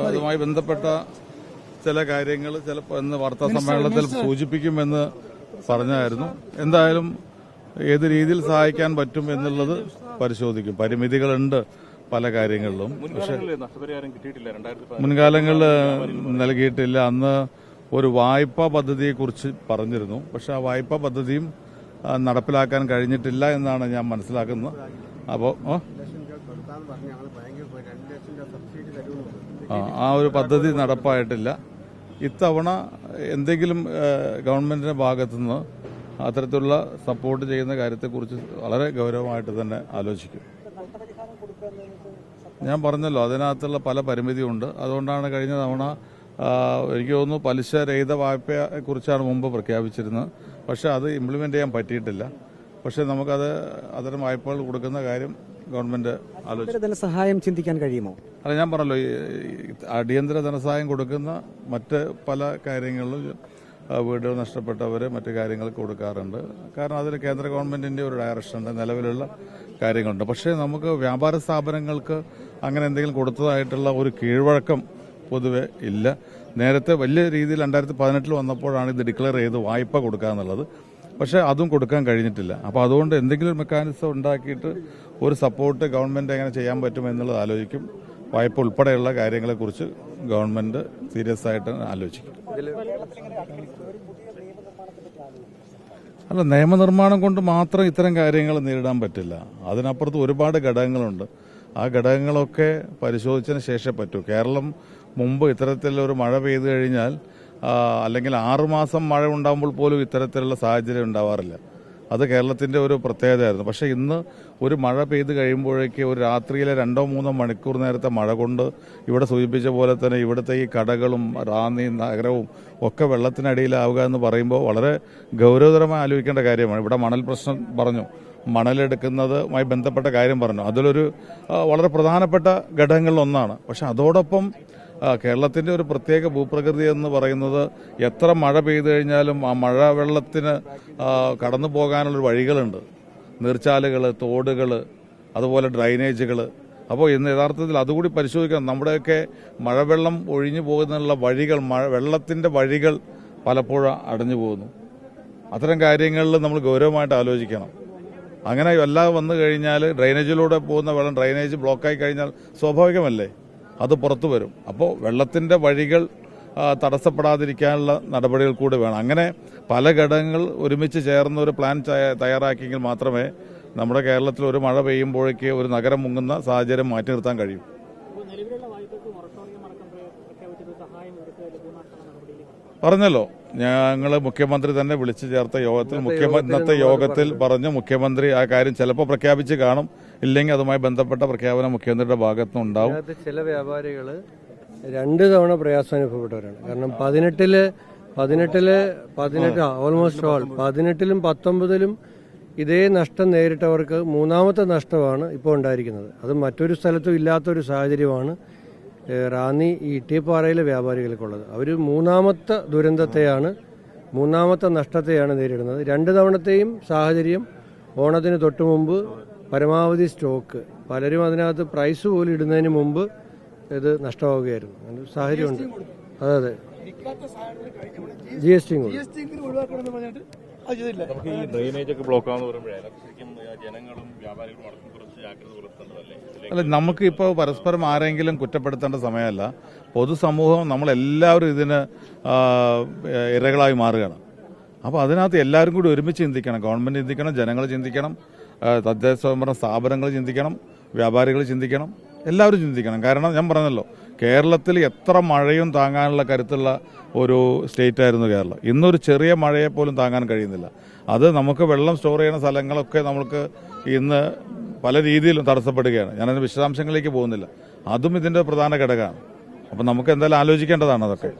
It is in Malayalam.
അതുമായി ബന്ധപ്പെട്ട ചില കാര്യങ്ങൾ ചിലപ്പോൾ ഇന്ന് വാർത്താ സമ്മേളനത്തിൽ സൂചിപ്പിക്കുമെന്ന് പറഞ്ഞായിരുന്നു. എന്തായാലും ഏത് രീതിയിൽ സഹായിക്കാൻ പറ്റും എന്നുള്ളത് പരിശോധിക്കും. പരിമിതികളുണ്ട് പല കാര്യങ്ങളിലും. പക്ഷെ മുൻകാലങ്ങളിൽ നൽകിയിട്ടില്ല. അന്ന് ഒരു വായ്പാ പദ്ധതിയെക്കുറിച്ച് പറഞ്ഞിരുന്നു. പക്ഷെ ആ വായ്പാ പദ്ധതിയും നടപ്പിലാക്കാൻ കഴിഞ്ഞിട്ടില്ല എന്നാണ് ഞാൻ മനസ്സിലാക്കുന്നത്. അപ്പോൾ ആ ഒരു പദ്ധതി നടപ്പായിട്ടില്ല. ഇത്തവണ എന്തെങ്കിലും ഗവൺമെന്റിന്റെ ഭാഗത്തുനിന്ന് അത്തരത്തിലുള്ള സപ്പോർട്ട് ചെയ്യുന്ന കാര്യത്തെക്കുറിച്ച് വളരെ ഗൗരവമായിട്ട് തന്നെ ആലോചിക്കും. ഞാൻ പറഞ്ഞല്ലോ, അതിനകത്തുള്ള പല പരിമിതിയുണ്ട്. അതുകൊണ്ടാണ് കഴിഞ്ഞ തവണ എനിക്ക് തോന്നുന്നു പലിശ രഹിത വായ്പയെക്കുറിച്ചാണ് മുമ്പ് പ്രഖ്യാപിച്ചിരുന്നത്. പക്ഷെ അത് ഇംപ്ലിമെന്റ് ചെയ്യാൻ പറ്റിയിട്ടില്ല. പക്ഷെ നമുക്കത് അത്തരം വായ്പകൾ കൊടുക്കുന്ന കാര്യം ഗവൺമെന്റ് ആലോചിച്ചു. ധനസഹായം ചിന്തിക്കാൻ കഴിയുമോ? അല്ല, ഞാൻ പറഞ്ഞല്ലോ, അടിയന്തര ധനസഹായം കൊടുക്കുന്ന മറ്റ് പല കാര്യങ്ങളിലും വീടുകൾ നഷ്ടപ്പെട്ടവരെ മറ്റു കാര്യങ്ങൾക്ക് കൊടുക്കാറുണ്ട്. കാരണം അതിൽ കേന്ദ്ര ഗവൺമെന്റിന്റെ ഒരു ഡയറക്ഷൻ ഉണ്ട്, നിലവിലുള്ള കാര്യങ്ങളുണ്ട്. പക്ഷേ നമുക്ക് വ്യാപാര സ്ഥാപനങ്ങൾക്ക് അങ്ങനെ എന്തെങ്കിലും കൊടുത്തതായിട്ടുള്ള ഒരു കീഴ്വഴക്കം പൊതുവെ ഇല്ല. നേരത്തെ വലിയ രീതിയിൽ 2018 വന്നപ്പോഴാണ് ഇത് ഡിക്ലെയർ ചെയ്ത് വായ്പ കൊടുക്കുക എന്നുള്ളത്. പക്ഷേ അതും കൊടുക്കാൻ കഴിഞ്ഞിട്ടില്ല. അപ്പോൾ അതുകൊണ്ട് എന്തെങ്കിലും ഒരു മെക്കാനിസം ഉണ്ടാക്കിയിട്ട് ഒരു സപ്പോർട്ട് ഗവൺമെന്റ് എങ്ങനെ ചെയ്യാൻ പറ്റുമെന്നുള്ളത് ആലോചിക്കും. വായ്പ ഉൾപ്പെടെയുള്ള കാര്യങ്ങളെക്കുറിച്ച് ഗവൺമെന്റ് സീരിയസ് ആയിട്ട് ആലോചിക്കും. അല്ല, നിയമനിർമ്മാണം കൊണ്ട് മാത്രം ഇത്തരം കാര്യങ്ങൾ നേരിടാൻ പറ്റില്ല. അതിനപ്പുറത്ത് ഒരുപാട് ഘടകങ്ങളുണ്ട്. ആ ഘടകങ്ങളൊക്കെ പരിശോധിച്ചതിന് ശേഷം പറ്റൂ. കേരളം മുമ്പ് ഇത്തരത്തിലൊരു മഴ പെയ്തു കഴിഞ്ഞാൽ അല്ലെങ്കിൽ 6 മാസം മഴ ഉണ്ടാകുമ്പോൾ പോലും ഇത്തരത്തിലുള്ള സാഹചര്യം ഉണ്ടാവാറില്ല. അത് കേരളത്തിന്റെ ഒരു പ്രത്യേകതയായിരുന്നു. പക്ഷെ ഇന്ന് ഒരു മഴ പെയ്ത് കഴിയുമ്പോഴേക്ക് ഒരു രാത്രിയിലെ 2-3 മണിക്കൂർ നേരത്തെ മഴ കൊണ്ട് ഇവിടെ സൂചിപ്പിച്ച പോലെ തന്നെ ഇവിടുത്തെ ഈ കടകളും റാന്നി നഗരവും ഒക്കെ വെള്ളത്തിനടിയിലാവുക എന്ന് പറയുമ്പോൾ വളരെ ഗൗരവതരമായി ആലോചിക്കേണ്ട കാര്യമാണ്. ഇവിടെ മണൽ പ്രശ്നം പറഞ്ഞു, മണലെടുക്കുന്നതുമായി ബന്ധപ്പെട്ട കാര്യം പറഞ്ഞു. അതിലൊരു വളരെ പ്രധാനപ്പെട്ട ഘടകങ്ങളിലൊന്നാണ്. പക്ഷെ അതോടൊപ്പം കേരളത്തിന്റെ ഒരു പ്രത്യേക ഭൂപ്രകൃതി എന്ന് പറയുന്നത് എത്ര മഴ പെയ്തു കഴിഞ്ഞാലും ആ മഴ വെള്ളത്തിന് കടന്നു പോകാനുള്ള വഴികളുണ്ട്. നീർച്ചാലുകൾ, തോടുകൾ, അതുപോലെ ഡ്രൈനേജുകൾ. അപ്പോൾ ഇന്ന് യഥാർത്ഥത്തിൽ അതുകൂടി പരിശോധിക്കണം. നമ്മുടെയൊക്കെ മഴവെള്ളം ഒഴിഞ്ഞു പോകുന്നതിനുള്ള വഴികൾ, വെള്ളത്തിന്റെ വഴികൾ പലപ്പോഴും അടഞ്ഞു പോകുന്നു. അത്തരം കാര്യങ്ങളിൽ നമ്മൾ ഗൗരവമായിട്ട് ആലോചിക്കണം. അങ്ങനെ എല്ലാം വന്നു കഴിഞ്ഞാൽ ഡ്രൈനേജിലൂടെ പോകുന്ന വെള്ളം ഡ്രൈനേജ് ബ്ലോക്കായി കഴിഞ്ഞാൽ സ്വാഭാവികമല്ലേ അത് പുറത്തു വരും. അപ്പോൾ വെള്ളത്തിന്റെ വഴികൾ തടസ്സപ്പെടാതിരിക്കാനുള്ള നടപടികൾ കൂടി വേണം. അങ്ങനെ പല ഘടകങ്ങൾ ഒരുമിച്ച് ചേർന്ന ഒരു പ്ലാൻ തയ്യാറാക്കിയെങ്കിൽ മാത്രമേ നമ്മുടെ കേരളത്തിൽ ഒരു മഴ പെയ്യുമ്പോഴേക്ക് ഒരു നഗരം മുങ്ങുന്ന സാഹചര്യം മാറ്റി നിർത്താൻ കഴിയും. പറഞ്ഞല്ലോ, ഞങ്ങൾ മുഖ്യമന്ത്രി തന്നെ വിളിച്ചു ചേർത്ത യോഗത്തിൽ ഇന്നത്തെ യോഗത്തിൽ പറഞ്ഞു മുഖ്യമന്ത്രി ആ കാര്യം ചിലപ്പോൾ പ്രഖ്യാപിച്ച് കാണും. ഇല്ലെങ്കിൽ അതുമായി ബന്ധപ്പെട്ട പ്രഖ്യാപനം മുഖ്യമന്ത്രിയുടെ ഭാഗത്തുനിന്ന് ഉണ്ടാവും. ചില വ്യാപാരികൾ 2 തവണ പ്രയാസം അനുഭവപ്പെട്ടവരാണ്. കാരണം 18 ഓൾമോസ്റ്റ് ഓൾ 18-ലും 19-ലും ഇതേ നഷ്ടം നേരിട്ടവർക്ക് 3ാമത്തെ നഷ്ടമാണ് ഇപ്പോൾ ഉണ്ടായിരിക്കുന്നത്. അത് മറ്റൊരു സ്ഥലത്തും ഇല്ലാത്തൊരു സാഹചര്യമാണ് റാന്നി ഈ ഇട്ടിപ്പാറയിലെ വ്യാപാരികൾക്കുള്ളത്. അവർ 3ാമത്തെ ദുരന്തത്തെയാണ്, 3ാമത്തെ നഷ്ടത്തെയാണ് നേരിടുന്നത്. 2 തവണത്തെയും സാഹചര്യം ഓണത്തിന് തൊട്ട് മുമ്പ് പരമാവധി സ്റ്റോക്ക്, പലരും അതിനകത്ത് പ്രൈസ് പോലും ഇടുന്നതിന് മുമ്പ് ഇത് നഷ്ടമാവുകയായിരുന്നു. അങ്ങനെ സാഹചര്യമുണ്ട്. അതെ, GST അല്ല, നമുക്കിപ്പോൾ പരസ്പരം ആരെങ്കിലും കുറ്റപ്പെടുത്തേണ്ട സമയമല്ല. പൊതുസമൂഹം നമ്മളെല്ലാവരും ഇതിന് ഇരകളായി മാറുകയാണ്. അപ്പോൾ അതിനകത്ത് എല്ലാവരും കൂടി ഒരുമിച്ച് ചിന്തിക്കണം. ഗവൺമെന്റ് ചിന്തിക്കണം, ജനങ്ങൾ ചിന്തിക്കണം, തദ്ദേശ സ്വയംഭരണ സ്ഥാപനങ്ങൾ ചിന്തിക്കണം, വ്യാപാരികൾ ചിന്തിക്കണം, എല്ലാവരും ചിന്തിക്കണം. കാരണം ഞാൻ പറഞ്ഞല്ലോ, കേരളത്തിൽ എത്ര മഴയും താങ്ങാനുള്ള കരുത്തുള്ള ഒരു സ്റ്റേറ്റ് ആയിരുന്നു കേരളം. ഇന്നൊരു ചെറിയ മഴയെ പോലും താങ്ങാൻ കഴിയുന്നില്ല. അത് നമുക്ക് വെള്ളം സ്റ്റോർ ചെയ്യുന്ന സ്ഥലങ്ങളൊക്കെ നമുക്ക് ഇന്ന് പല രീതിയിലും തടസ്സപ്പെടുകയാണ്. ഞാനതിന് വിശദാംശങ്ങളിലേക്ക് പോകുന്നില്ല. അതും ഇതിന്റെ പ്രധാന ഘടകമാണ്. അപ്പം നമുക്ക് എന്തായാലും ആലോചിക്കേണ്ടതാണ് അതൊക്കെ.